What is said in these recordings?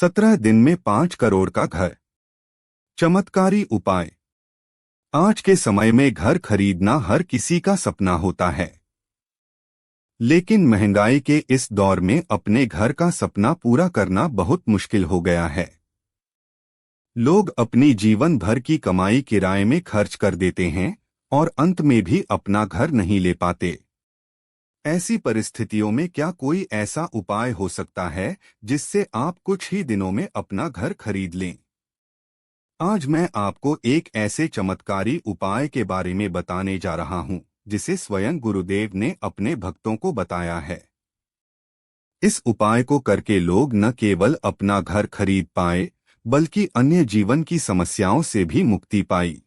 17 दिन में 5 करोड़ का घर। चमत्कारी उपाय। आज के समय में घर खरीदना हर किसी का सपना होता है, लेकिन महंगाई के इस दौर में अपने घर का सपना पूरा करना बहुत मुश्किल हो गया है। लोग अपनी जीवन भर की कमाई किराए में खर्च कर देते हैं और अंत में भी अपना घर नहीं ले पाते। ऐसी परिस्थितियों में क्या कोई ऐसा उपाय हो सकता है जिससे आप कुछ ही दिनों में अपना घर खरीद लें? आज मैं आपको एक ऐसे चमत्कारी उपाय के बारे में बताने जा रहा हूं, जिसे स्वयं गुरुदेव ने अपने भक्तों को बताया है। इस उपाय को करके लोग न केवल अपना घर खरीद पाए, बल्कि अन्य जीवन की समस्याओं से भी मुक्ति पाई।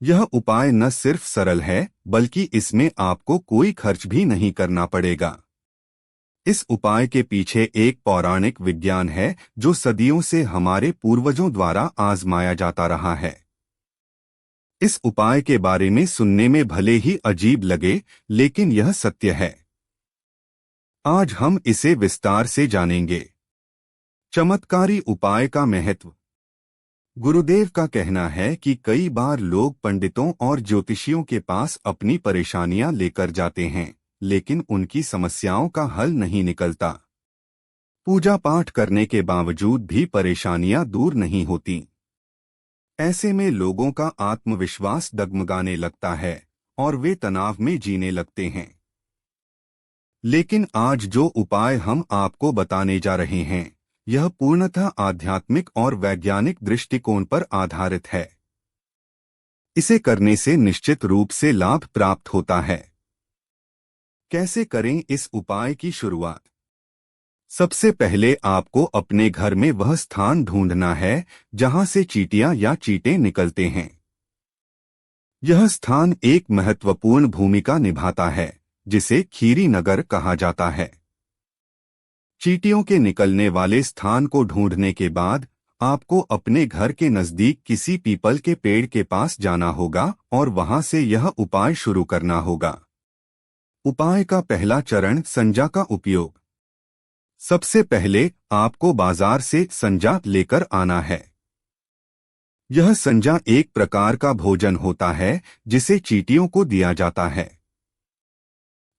यह उपाय न सिर्फ सरल है, बल्कि इसमें आपको कोई खर्च भी नहीं करना पड़ेगा। इस उपाय के पीछे एक पौराणिक विज्ञान है जो सदियों से हमारे पूर्वजों द्वारा आजमाया जाता रहा है। इस उपाय के बारे में सुनने में भले ही अजीब लगे, लेकिन यह सत्य है। आज हम इसे विस्तार से जानेंगे। चमत्कारी उपाय का महत्व। गुरुदेव का कहना है कि कई बार लोग पंडितों और ज्योतिषियों के पास अपनी परेशानियां लेकर जाते हैं, लेकिन उनकी समस्याओं का हल नहीं निकलता। पूजा पाठ करने के बावजूद भी परेशानियां दूर नहीं होती। ऐसे में लोगों का आत्मविश्वास डगमगाने लगता है और वे तनाव में जीने लगते हैं। लेकिन आज जो उपाय हम आपको बताने जा रहे हैं, यह पूर्णतः आध्यात्मिक और वैज्ञानिक दृष्टिकोण पर आधारित है। इसे करने से निश्चित रूप से लाभ प्राप्त होता है। कैसे करें इस उपाय की शुरुआत? सबसे पहले आपको अपने घर में वह स्थान ढूंढना है जहां से चींटियां या चींटे निकलते हैं। यह स्थान एक महत्वपूर्ण भूमिका निभाता है, जिसे खीरी नगर कहा जाता है। चींटियों के निकलने वाले स्थान को ढूंढने के बाद आपको अपने घर के नजदीक किसी पीपल के पेड़ के पास जाना होगा और वहां से यह उपाय शुरू करना होगा। उपाय का पहला चरण, संजा का उपयोग। सबसे पहले आपको बाजार से संजा लेकर आना है। यह संजा एक प्रकार का भोजन होता है जिसे चींटियों को दिया जाता है।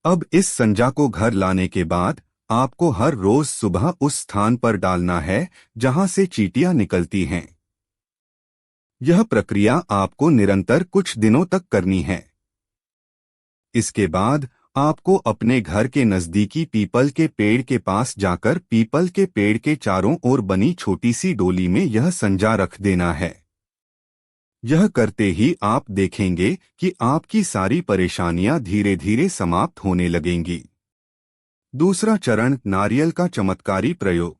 अब इस संजा को घर लाने के बाद आपको हर रोज सुबह उस स्थान पर डालना है जहां से चींटियां निकलती हैं। यह प्रक्रिया आपको निरंतर कुछ दिनों तक करनी है। इसके बाद आपको अपने घर के नजदीकी पीपल के पेड़ के पास जाकर पीपल के पेड़ के चारों ओर बनी छोटी सी डोली में यह संजा रख देना है। यह करते ही आप देखेंगे कि आपकी सारी परेशानियां धीरे धीरे समाप्त होने लगेंगी। दूसरा चरण, नारियल का चमत्कारी प्रयोग।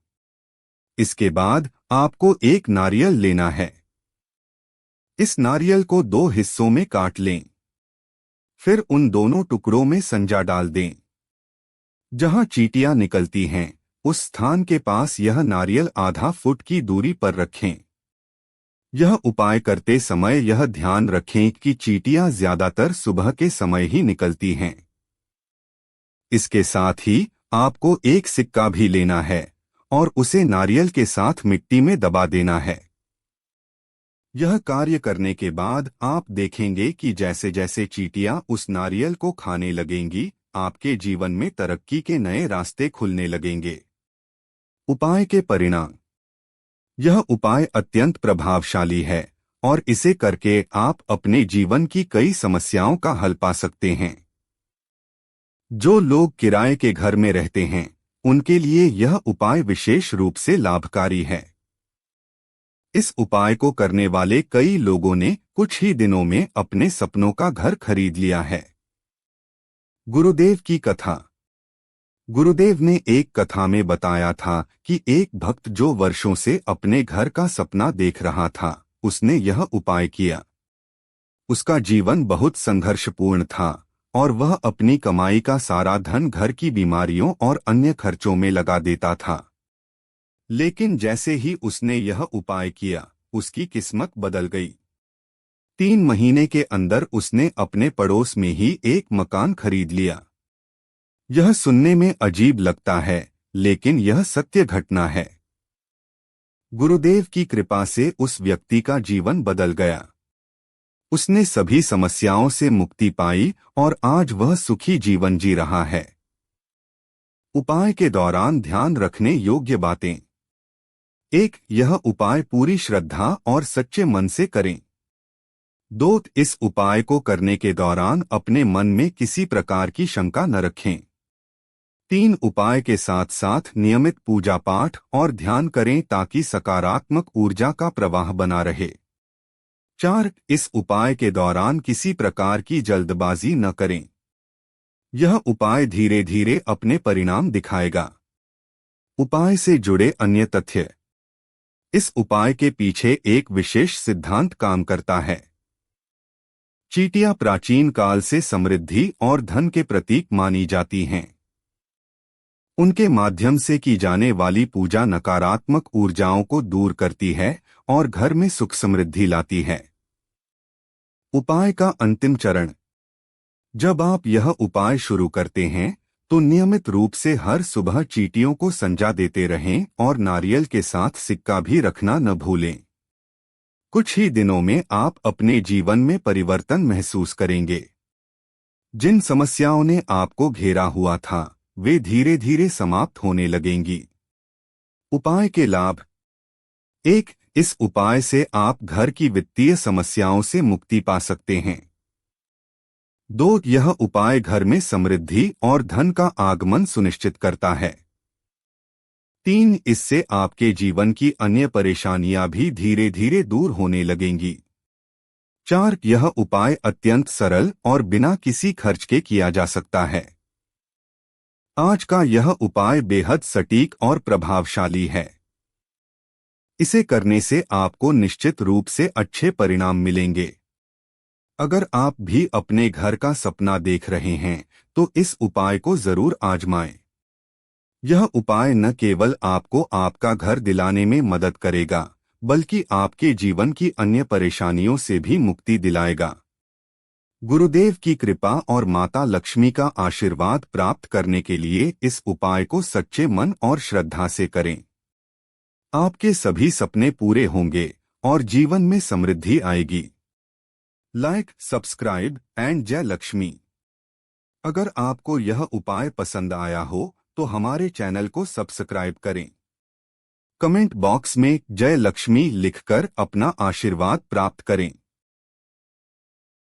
इसके बाद आपको एक नारियल लेना है। इस नारियल को 2 हिस्सों में काट लें। फिर उन दोनों टुकड़ों में संजा डाल दें। जहां चींटियां निकलती हैं, उस स्थान के पास यह नारियल आधा फुट की दूरी पर रखें। यह उपाय करते समय यह ध्यान रखें कि चींटियां ज्यादातर सुबह के समय ही निकलती हैं। इसके साथ ही आपको एक सिक्का भी लेना है और उसे नारियल के साथ मिट्टी में दबा देना है। यह कार्य करने के बाद आप देखेंगे कि जैसे जैसे चींटियां उस नारियल को खाने लगेंगी, आपके जीवन में तरक्की के नए रास्ते खुलने लगेंगे। उपाय के परिणाम। यह उपाय अत्यंत प्रभावशाली है और इसे करके आप अपने जीवन की कई समस्याओं का हल पा सकते हैं। जो लोग किराए के घर में रहते हैं, उनके लिए यह उपाय विशेष रूप से लाभकारी है। इस उपाय को करने वाले कई लोगों ने कुछ ही दिनों में अपने सपनों का घर खरीद लिया है। गुरुदेव की कथा। गुरुदेव ने एक कथा में बताया था कि एक भक्त जो वर्षों से अपने घर का सपना देख रहा था, उसने यह उपाय किया। उसका जीवन बहुत संघर्षपूर्ण था और वह अपनी कमाई का सारा धन घर की बीमारियों और अन्य खर्चों में लगा देता था। लेकिन जैसे ही उसने यह उपाय किया, उसकी किस्मत बदल गई। 3 महीने के अंदर उसने अपने पड़ोस में ही एक मकान खरीद लिया। यह सुनने में अजीब लगता है, लेकिन यह सत्य घटना है। गुरुदेव की कृपा से उस व्यक्ति का जीवन बदल गया। उसने सभी समस्याओं से मुक्ति पाई और आज वह सुखी जीवन जी रहा है। उपाय के दौरान ध्यान रखने योग्य बातें। 1. यह उपाय पूरी श्रद्धा और सच्चे मन से करें। 2. इस उपाय को करने के दौरान अपने मन में किसी प्रकार की शंका न रखें। 3. उपाय के साथ साथ नियमित पूजा पाठ और ध्यान करें ताकि सकारात्मक ऊर्जा का प्रवाह बना रहे। 4. इस उपाय के दौरान किसी प्रकार की जल्दबाजी न करें। यह उपाय धीरे धीरे अपने परिणाम दिखाएगा। उपाय से जुड़े अन्य तथ्य। इस उपाय के पीछे एक विशेष सिद्धांत काम करता है। चींटियां प्राचीन काल से समृद्धि और धन के प्रतीक मानी जाती हैं। उनके माध्यम से की जाने वाली पूजा नकारात्मक ऊर्जाओं को दूर करती है और घर में सुख समृद्धि लाती है। उपाय का अंतिम चरण। जब आप यह उपाय शुरू करते हैं तो नियमित रूप से हर सुबह चींटियों को संजा देते रहें और नारियल के साथ सिक्का भी रखना न भूलें। कुछ ही दिनों में आप अपने जीवन में परिवर्तन महसूस करेंगे। जिन समस्याओं ने आपको घेरा हुआ था वे धीरे धीरे समाप्त होने लगेंगी। उपाय के लाभ। 1. इस उपाय से आप घर की वित्तीय समस्याओं से मुक्ति पा सकते हैं। 2. यह उपाय घर में समृद्धि और धन का आगमन सुनिश्चित करता है। 3. इससे आपके जीवन की अन्य परेशानियां भी धीरे धीरे दूर होने लगेंगी। 4. यह उपाय अत्यंत सरल और बिना किसी खर्च के किया जा सकता है। आज का यह उपाय बेहद सटीक और प्रभावशाली है। इसे करने से आपको निश्चित रूप से अच्छे परिणाम मिलेंगे। अगर आप भी अपने घर का सपना देख रहे हैं तो इस उपाय को जरूर आजमाएं। यह उपाय न केवल आपको आपका घर दिलाने में मदद करेगा बल्कि आपके जीवन की अन्य परेशानियों से भी मुक्ति दिलाएगा। गुरुदेव की कृपा और माता लक्ष्मी का आशीर्वाद प्राप्त करने के लिए इस उपाय को सच्चे मन और श्रद्धा से करें। आपके सभी सपने पूरे होंगे और जीवन में समृद्धि आएगी। लाइक, सब्सक्राइब एंड जय लक्ष्मी। अगर आपको यह उपाय पसंद आया हो तो हमारे चैनल को सब्सक्राइब करें। कमेंट बॉक्स में जय लक्ष्मी लिखकर अपना आशीर्वाद प्राप्त करें।